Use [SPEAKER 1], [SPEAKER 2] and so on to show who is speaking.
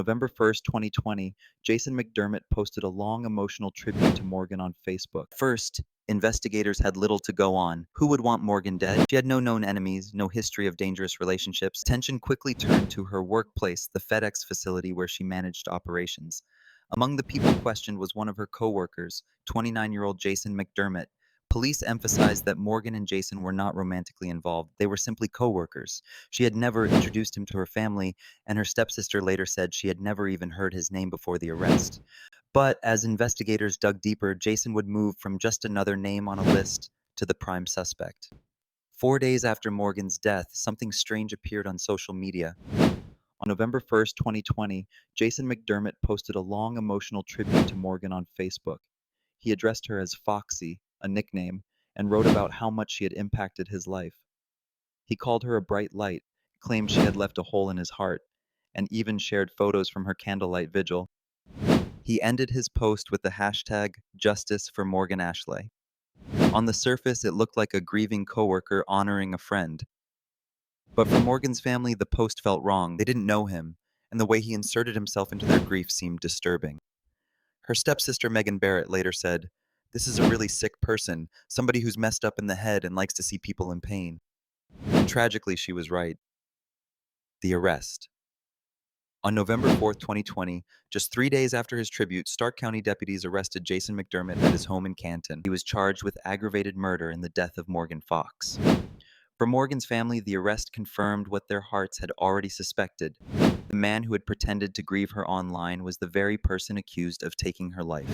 [SPEAKER 1] November 1st, 2020, Jason McDermott posted a long emotional tribute to Morgan on Facebook. First, investigators had little to go on. Who would want Morgan dead? She had no known enemies, no history of dangerous relationships. Attention quickly turned to her workplace, the FedEx facility where she managed operations. Among the people questioned was one of her coworkers, 29-year-old Jason McDermott. Police emphasized that Morgan and Jason were not romantically involved. They were simply coworkers. She had never introduced him to her family, and her stepsister later said she had never even heard his name before the arrest. But as investigators dug deeper, Jason would move from just another name on a list to the prime suspect. 4 days after Morgan's death, something strange appeared on social media. On November 1st, 2020, Jason McDermott posted a long emotional tribute to Morgan on Facebook. He addressed her as Foxy, a nickname, and wrote about how much she had impacted his life. He called her a bright light, claimed she had left a hole in his heart, and even shared photos from her candlelight vigil. He ended his post with the hashtag Justice for Morgan Ashley. On the surface, it looked like a grieving coworker honoring a friend. But for Morgan's family, the post felt wrong. They didn't know him, and the way he inserted himself into their grief seemed disturbing. Her stepsister Megan Barrett later said, "This is a really sick person, somebody who's messed up in the head and likes to see people in pain." And tragically, she was right. The arrest. On November 4th, 2020, just 3 days after his tribute, Stark County deputies arrested Jason McDermott at his home in Canton. He was charged with aggravated murder in the death of Morgan Fox. For Morgan's family, the arrest confirmed what their hearts had already suspected. The man who had pretended to grieve her online was the very person accused of taking her life.